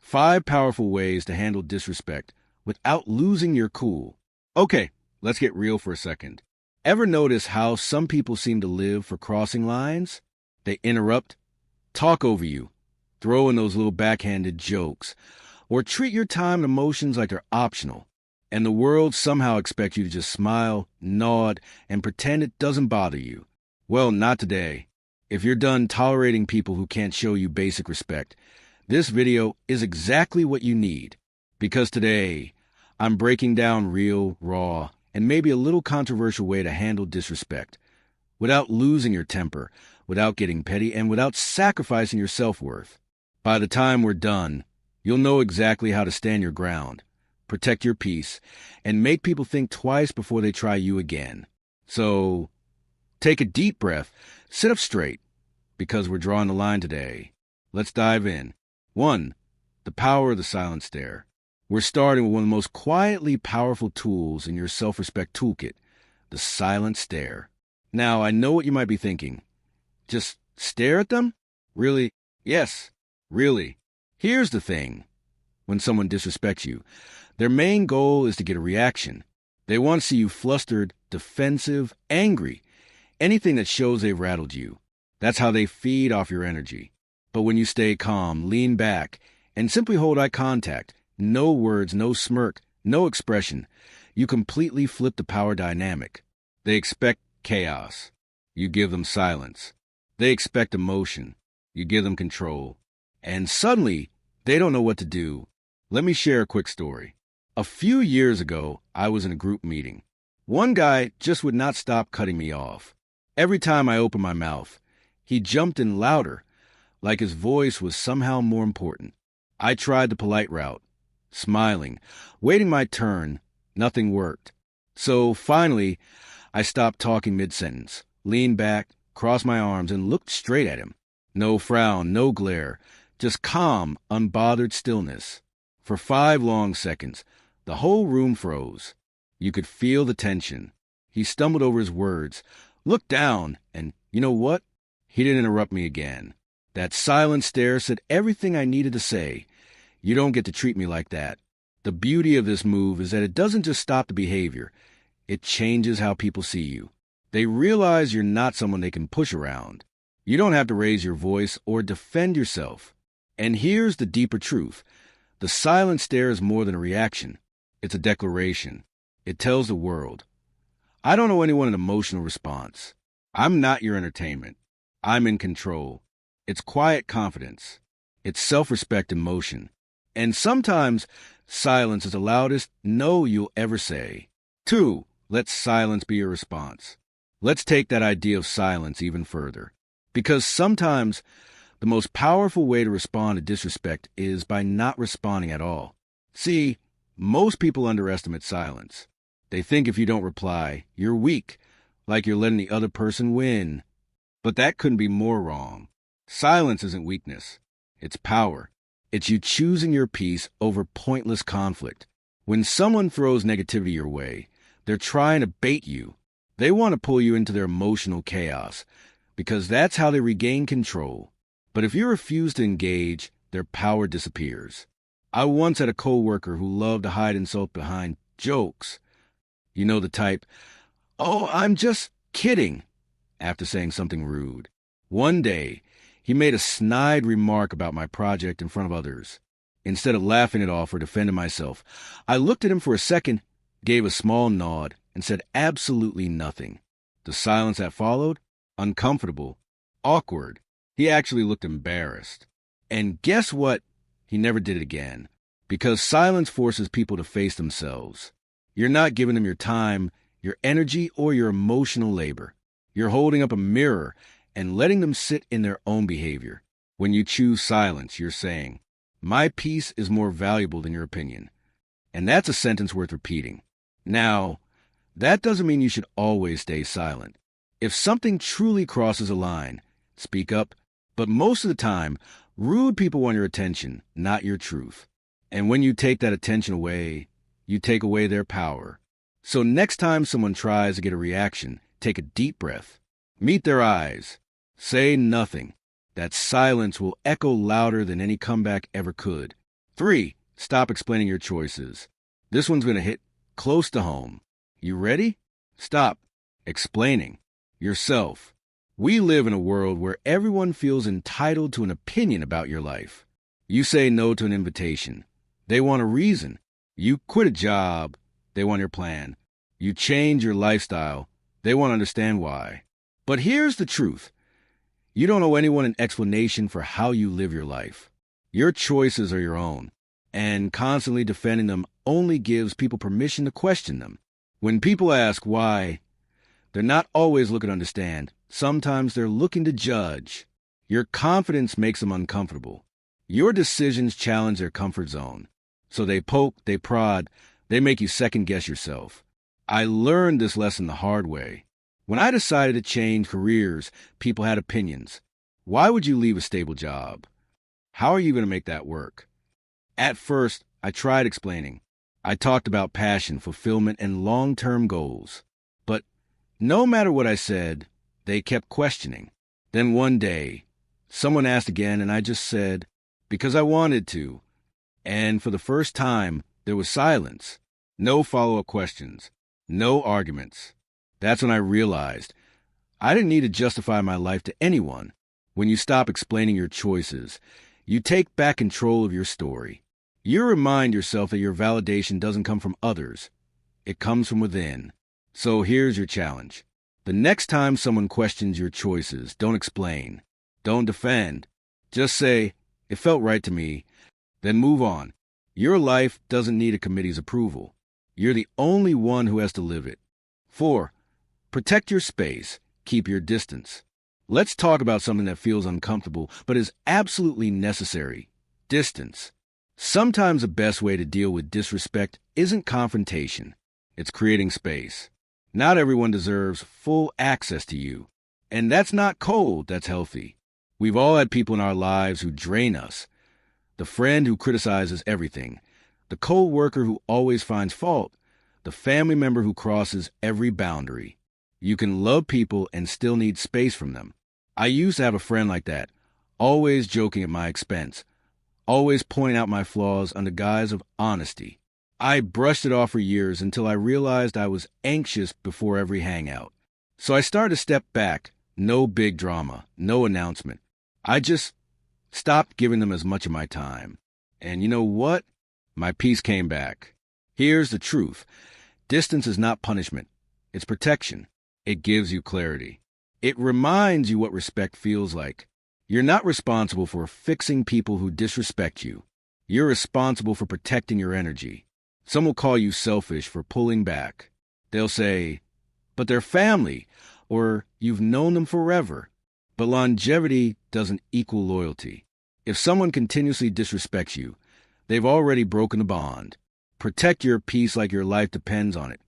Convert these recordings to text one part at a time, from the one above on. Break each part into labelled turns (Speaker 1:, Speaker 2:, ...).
Speaker 1: 5 powerful ways to handle disrespect without losing your cool. Okay, let's get real for a second. Ever notice how some people seem to live for crossing lines? They interrupt, talk over you, throw in those little backhanded jokes, or treat your time and emotions like they're optional. And the world somehow expects you to just smile, nod, and pretend it doesn't bother you. Well, not today. If you're done tolerating people who can't show you basic respect, this video is exactly what you need. Because today, I'm breaking down real, raw, and maybe a little controversial way to handle disrespect without losing your temper, without getting petty, and without sacrificing your self-worth. By the time we're done, you'll know exactly how to stand your ground, protect your peace, and make people think twice before they try you again. So, take a deep breath, sit up straight, because we're drawing the line today. Let's dive in. 1. The power of the silent stare. We're starting with one of the most quietly powerful tools in your self-respect toolkit, the silent stare. Now, I know what you might be thinking. Just stare at them? Really? Yes, really. Here's the thing. When someone disrespects you, their main goal is to get a reaction. They want to see you flustered, defensive, angry, anything that shows they've rattled you. That's how they feed off your energy. But when you stay calm, lean back, and simply hold eye contact, no words, no smirk, no expression, you completely flip the power dynamic. They expect chaos. You give them silence. They expect emotion. You give them control. And suddenly, they don't know what to do. Let me share a quick story. A few years ago, I was in a group meeting. One guy just would not stop cutting me off. Every time I opened my mouth, he jumped in louder, like his voice was somehow more important. I tried the polite route, smiling, waiting my turn. Nothing worked. So finally, I stopped talking mid-sentence, leaned back, crossed my arms, and looked straight at him. No frown, no glare, just calm, unbothered stillness. For 5 long seconds, the whole room froze. You could feel the tension. He stumbled over his words, looked down, and you know what? He didn't interrupt me again. That silent stare said everything I needed to say. You don't get to treat me like that. The beauty of this move is that it doesn't just stop the behavior. It changes how people see you. They realize you're not someone they can push around. You don't have to raise your voice or defend yourself. And here's the deeper truth. The silent stare is more than a reaction. It's a declaration. It tells the world, I don't owe anyone an emotional response. I'm not your entertainment. I'm in control. It's quiet confidence. It's self-respect in motion. And sometimes silence is the loudest no you'll ever say. 2, let silence be your response. Let's take that idea of silence even further. Because sometimes the most powerful way to respond to disrespect is by not responding at all. See, most people underestimate silence. They think if you don't reply, you're weak, like you're letting the other person win. But that couldn't be more wrong. Silence isn't weakness. It's power. It's you choosing your peace over pointless conflict. When someone throws negativity your way, they're trying to bait you. They want to pull you into their emotional chaos, because that's how they regain control. But if you refuse to engage, their power disappears. I once had a coworker who loved to hide insults behind jokes. You know the type, "Oh, I'm just kidding," after saying something rude. One day, he made a snide remark about my project in front of others. Instead of laughing it off or defending myself, I looked at him for a second, gave a small nod, and said absolutely nothing. The silence that followed? Uncomfortable. Awkward. He actually looked embarrassed. And guess what? He never did it again. Because silence forces people to face themselves. You're not giving them your time, your energy, or your emotional labor. You're holding up a mirror and letting them sit in their own behavior. When you choose silence, you're saying, my peace is more valuable than your opinion. And that's a sentence worth repeating. Now, that doesn't mean you should always stay silent. If something truly crosses a line, speak up. But most of the time, rude people want your attention, not your truth. And when you take that attention away, you take away their power. So next time someone tries to get a reaction, take a deep breath. Meet their eyes. Say nothing. That silence will echo louder than any comeback ever could. 3. Stop explaining your choices. This one's going to hit close to home. You ready? Stop explaining yourself. We live in a world where everyone feels entitled to an opinion about your life. You say no to an invitation. They want a reason. You quit a job. They want your plan. You change your lifestyle. They want to understand why. But here's the truth. You don't owe anyone an explanation for how you live your life. Your choices are your own, and constantly defending them only gives people permission to question them. When people ask why, they're not always looking to understand. Sometimes they're looking to judge. Your confidence makes them uncomfortable. Your decisions challenge their comfort zone. So they poke, they prod, they make you second-guess yourself. I learned this lesson the hard way. When I decided to change careers, people had opinions. Why would you leave a stable job? How are you going to make that work? At first, I tried explaining. I talked about passion, fulfillment, and long-term goals. But no matter what I said, they kept questioning. Then one day, someone asked again, and I just said, because I wanted to. And for the first time, there was silence. No follow-up questions. No arguments. That's when I realized I didn't need to justify my life to anyone. When you stop explaining your choices, you take back control of your story. You remind yourself that your validation doesn't come from others. It comes from within. So here's your challenge. The next time someone questions your choices, don't explain. Don't defend. Just say, it felt right to me. Then move on. Your life doesn't need a committee's approval. You're the only one who has to live it. 4. Protect your space. Keep your distance. Let's talk about something that feels uncomfortable, but is absolutely necessary. Distance. Sometimes the best way to deal with disrespect isn't confrontation. It's creating space. Not everyone deserves full access to you. And that's not cold, that's healthy. We've all had people in our lives who drain us. The friend who criticizes everything. The co-worker who always finds fault. The family member who crosses every boundary. You can love people and still need space from them. I used to have a friend like that, always joking at my expense, always pointing out my flaws under guise of honesty. I brushed it off for years until I realized I was anxious before every hangout. So I started to step back. No big drama, no announcement. I just stopped giving them as much of my time. And you know what? My peace came back. Here's the truth. Distance is not punishment. It's protection. It gives you clarity. It reminds you what respect feels like. You're not responsible for fixing people who disrespect you. You're responsible for protecting your energy. Some will call you selfish for pulling back. They'll say, but they're family, or you've known them forever. But longevity doesn't equal loyalty. If someone continuously disrespects you, they've already broken the bond. Protect your peace like your life depends on it,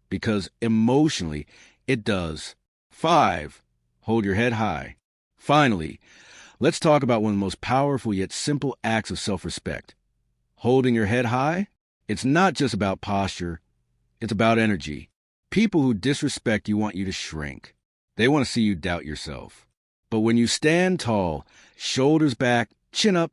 Speaker 1: because emotionally, it does. 5. Hold your head high. Finally, let's talk about one of the most powerful yet simple acts of self-respect. Holding your head high? It's not just about posture. It's about energy. People who disrespect you want you to shrink. They want to see you doubt yourself. But when you stand tall, shoulders back, chin up,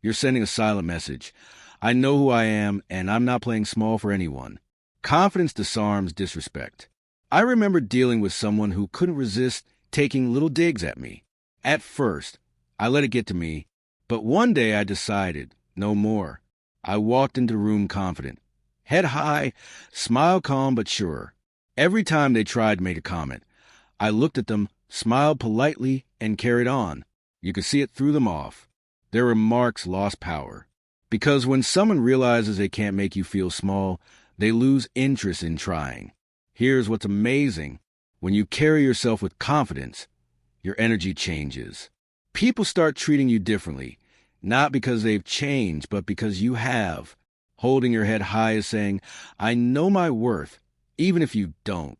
Speaker 1: you're sending a silent message. I know who I am, and I'm not playing small for anyone. Confidence disarms disrespect. I remember dealing with someone who couldn't resist taking little digs at me. At first, I let it get to me, but one day I decided, no more. I walked into the room confident. Head high, smile calm but sure. Every time they tried to make a comment, I looked at them, smiled politely, and carried on. You could see it threw them off. Their remarks lost power. Because when someone realizes they can't make you feel small, they lose interest in trying. Here's what's amazing. When you carry yourself with confidence, your energy changes. People start treating you differently, not because they've changed, but because you have. Holding your head high is saying, I know my worth, even if you don't.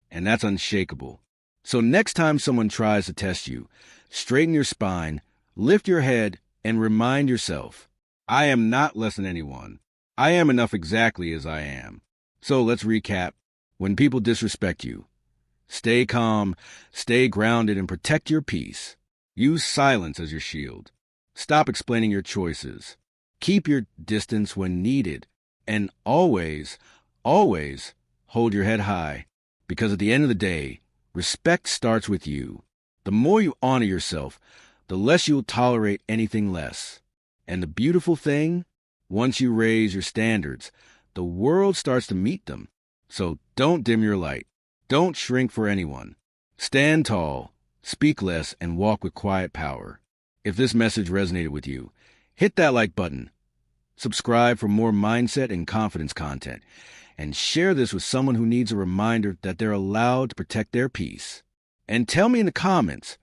Speaker 1: And that's unshakable. So next time someone tries to test you, straighten your spine, lift your head, and remind yourself, I am not less than anyone. I am enough exactly as I am. So let's recap. When people disrespect you, stay calm, stay grounded, and protect your peace. Use silence as your shield. Stop explaining your choices. Keep your distance when needed. And always, always hold your head high. Because at the end of the day, respect starts with you. The more you honor yourself, the less you'll tolerate anything less. And the beautiful thing, once you raise your standards, the world starts to meet them. So don't dim your light. Don't shrink for anyone. Stand tall, speak less, and walk with quiet power. If this message resonated with you, hit that like button. Subscribe for more mindset and confidence content. And share this with someone who needs a reminder that they're allowed to protect their peace. And tell me in the comments,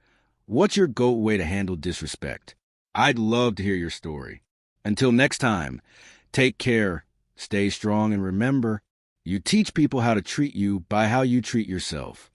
Speaker 1: what's your GOAT way to handle disrespect? I'd love to hear your story. Until next time, take care, stay strong, and remember, you teach people how to treat you by how you treat yourself.